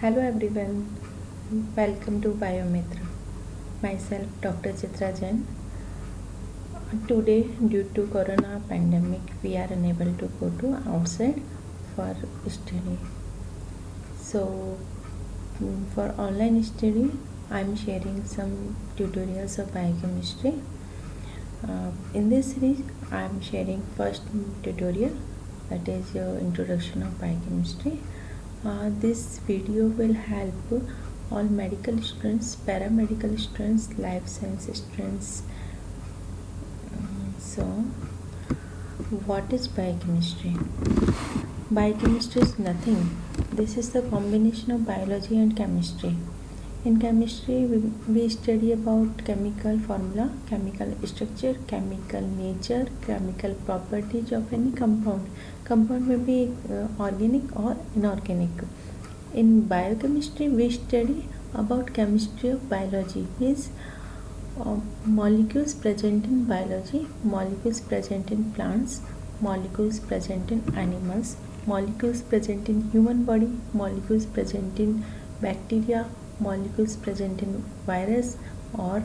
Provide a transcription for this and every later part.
Hello everyone, welcome to Biomitra. Myself Dr. Chitra Jain. Today, due to corona pandemic, we are unable to go to outside for study. So, for online study, I am sharing some tutorials of biochemistry. In this series, I am sharing first tutorial, that is introduction of biochemistry. This video will help all medical students, paramedical students, life science students. So, what is biochemistry? Biochemistry is nothing. This is the combination of biology and chemistry. In chemistry, we study about chemical formula, chemical structure, chemical nature, chemical properties of any compound. Compound may be organic or inorganic. In biochemistry, we study about chemistry of biology, means molecules present in biology, molecules present in plants, molecules present in animals, molecules present in human body, molecules present in bacteria, molecules present in virus, or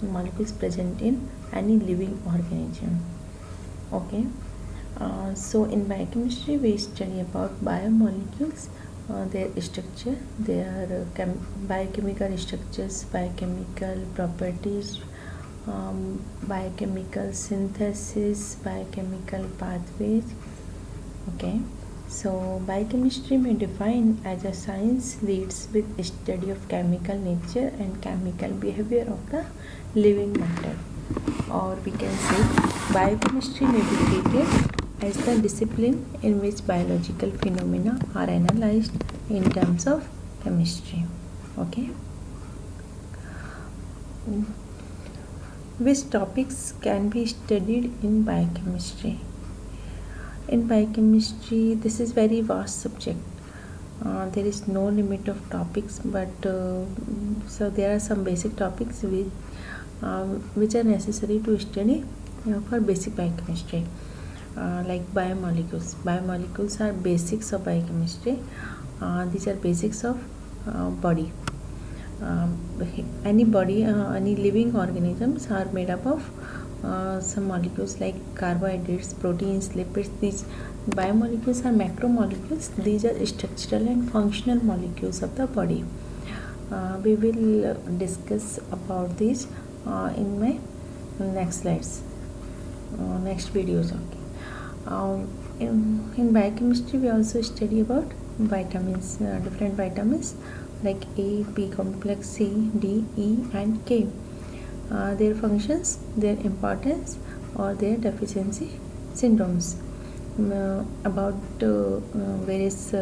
molecules present in any living organism. Okay. So in biochemistry we study about biomolecules, their structure, their biochemical structures, biochemical properties, biochemical synthesis, biochemical pathways. Okay. So, biochemistry may define as a science leads with study of chemical nature and chemical behavior of the living matter. Or we can say biochemistry may be treated as the discipline in which biological phenomena are analyzed in terms of chemistry. Okay. Which topics can be studied in biochemistry? In biochemistry, this is very vast subject. There is no limit of topics, but so there are some basic topics which are necessary to study for basic biochemistry, like biomolecules. Biomolecules are basics of biochemistry. These are basics of body. Any body, any living organisms are made up of some molecules like carbohydrates, proteins, lipids. These biomolecules are macromolecules. These are structural and functional molecules of the body. We will discuss about these in my next slides, next videos. Okay. In biochemistry, we also study about vitamins, different vitamins like A, B complex, C, D, E, and K. Their functions, their importance, or their deficiency syndromes. About various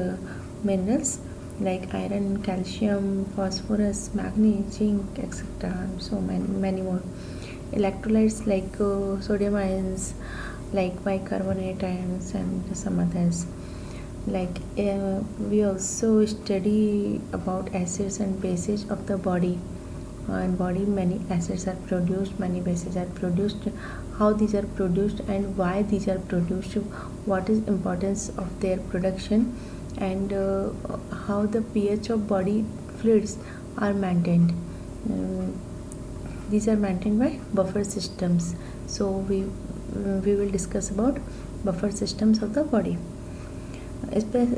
minerals like iron, calcium, phosphorus, manganese, zinc, etc. So many more. Electrolytes like sodium ions, like bicarbonate ions, and some others. Like we also study about acids and bases of the body. In body, many acids are produced, many bases are produced. How these are produced and why these are produced, what is importance of their production, and how the pH of body fluids are maintained. These are maintained by buffer systems. So we will discuss about buffer systems of the body.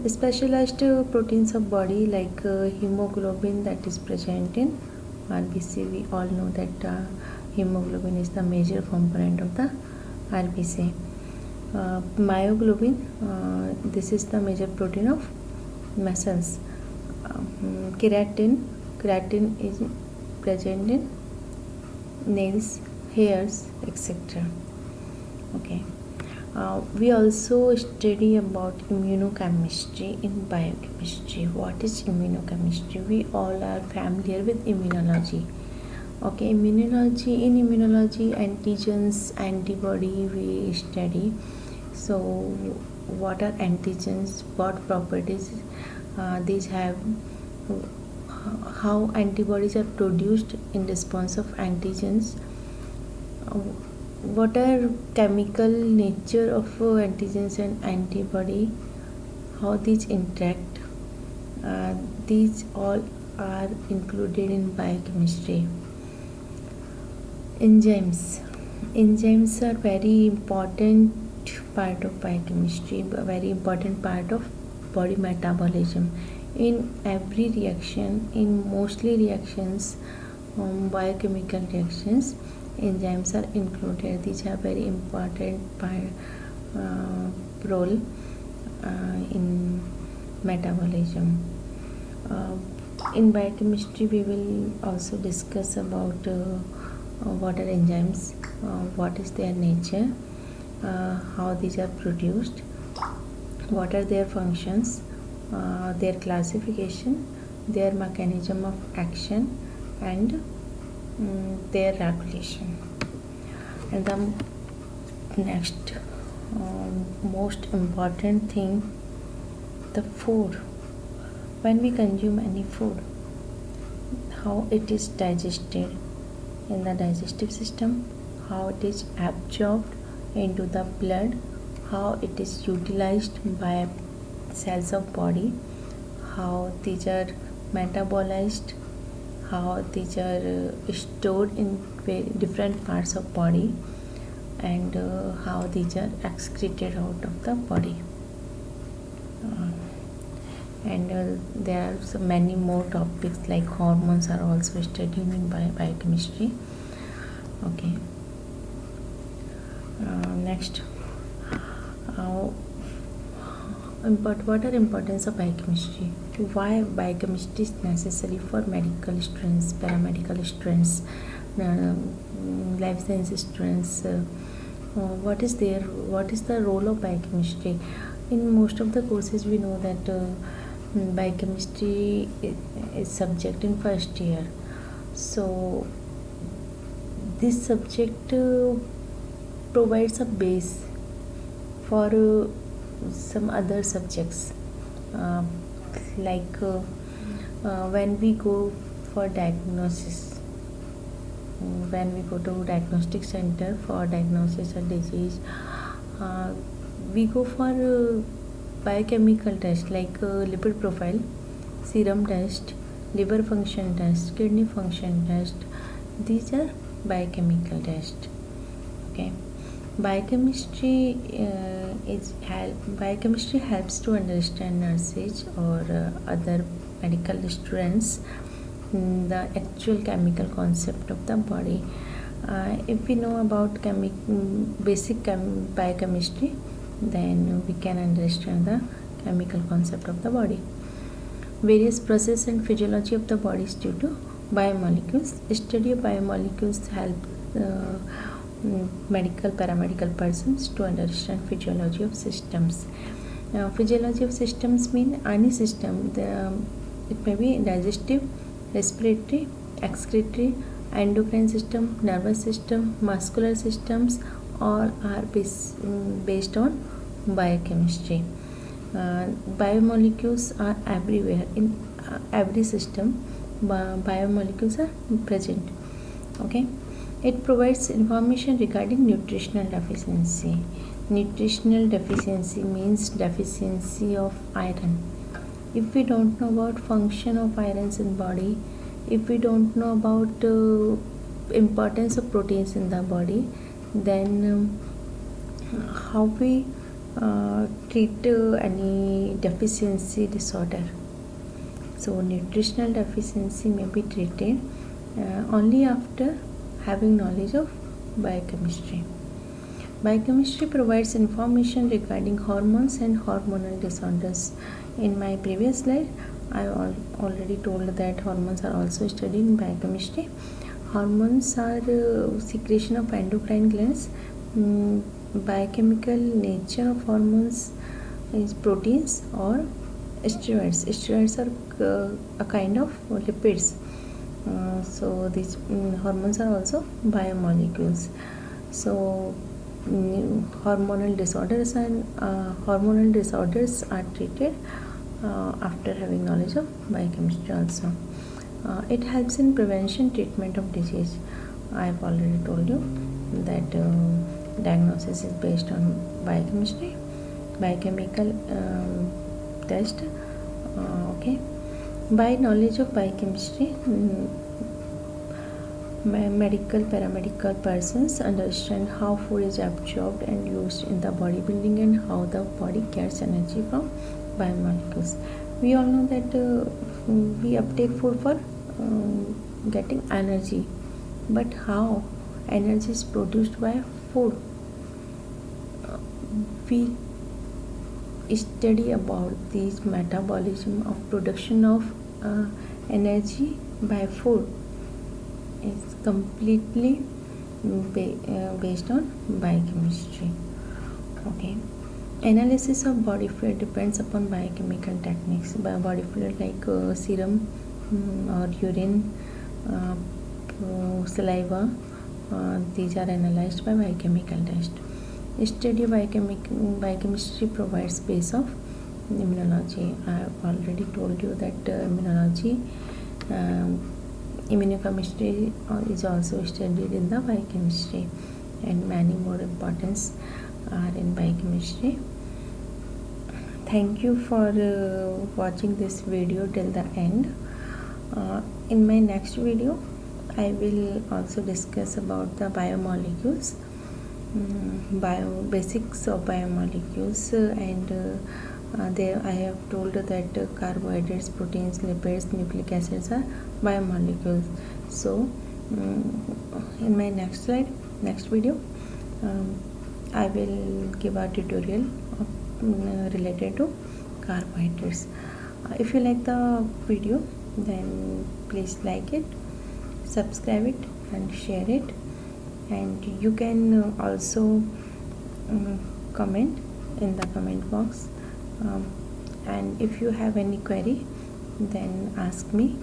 Specialized proteins of body like hemoglobin, that is present in RBC. We all know that hemoglobin is the major component of the RBC. Myoglobin, this is the major protein of muscles. Keratin is present in nails, hairs, etc. Okay. We also study about immunochemistry in biochemistry. What is immunochemistry? We all are familiar with immunology. Okay, immunology. In immunology, antigens, antibody we study. So, what are antigens? What properties these have? How antibodies are produced in response of antigens? What are chemical nature of antigens and antibody, how these interact, These all are included in biochemistry. Enzymes are very important part of biochemistry, a very important part of body metabolism. In every reaction, in mostly reactions, biochemical reactions, enzymes are included. These are very important role in metabolism. In biochemistry, we will also discuss about what are enzymes, what is their nature, how these are produced, what are their functions, their classification, their mechanism of action, and their regulation. And the next most important thing, the food. When we consume any food, how it is digested in the digestive system, how it is absorbed into the blood, how it is utilized by cells of body, how these are metabolized, how these are stored in different parts of body, and how these are excreted out of the body. And there are so many more topics like hormones are also studied in biochemistry. Okay. Next, what are importance of biochemistry? Why biochemistry is necessary for medical students, paramedical students, life sciences students? What is the role of biochemistry? In most of the courses, we know that biochemistry is subject in first year. So this subject provides a base for some other subjects, like when we go for diagnosis, when we go to diagnostic center for diagnosis of disease, we go for biochemical test like lipid profile, serum test, liver function test, kidney function test. These are biochemical tests. Okay. Biochemistry biochemistry helps to understand nurses or other medical students the actual chemical concept of the body. If we know about basic biochemistry, then we can understand the chemical concept of the body. Various process and physiology of the body is due to biomolecules. Study of biomolecules help medical paramedical persons to understand physiology of systems. Physiology of systems mean any system. It may be digestive, respiratory, excretory, endocrine system, nervous system, muscular systems, all are based on biochemistry. Biomolecules are everywhere in every system. Biomolecules are present. Okay. It provides information regarding nutritional deficiency. Nutritional deficiency means deficiency of iron. If we don't know about function of irons in body, if we don't know about importance of proteins in the body, then how we treat any deficiency disorder. So nutritional deficiency may be treated only after having knowledge of biochemistry. Biochemistry provides information regarding hormones and hormonal disorders. In my previous slide, I already told that hormones are also studied in biochemistry. Hormones are secretion of endocrine glands. Biochemical nature of hormones is proteins or steroids. Steroids are a kind of lipids. So these hormones are also biomolecules. So hormonal disorders and hormonal disorders are treated after having knowledge of biochemistry also. It helps in prevention treatment of disease. I have already told you that diagnosis is based on biochemistry, biochemical test, Okay, by knowledge of biochemistry, medical paramedical persons understand how food is absorbed and used in the bodybuilding and how the body gets energy from biomolecules. We all know that we uptake food for getting energy, but how energy is produced by food? We study about this metabolism of production of energy by food is completely based on biochemistry. Okay, analysis of body fluid depends upon biochemical techniques. By body fluid like serum or urine, saliva, these are analyzed by biochemical test. Study of biochemistry provides base of immunology. I have already told you that immunochemistry is also studied in the biochemistry, and many more importance are in biochemistry. Thank you for watching this video till the end. In my next video I will also discuss about the biomolecules, basics of biomolecules, and there I have told that carbohydrates, proteins, lipids, nucleic acids are biomolecules. So in my next video, I will give a tutorial related to carbohydrates. If you like the video, then please like it, subscribe it and share it, and you can also comment in the comment box, and if you have any query, then ask me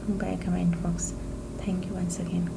by comment box. Thank you once again.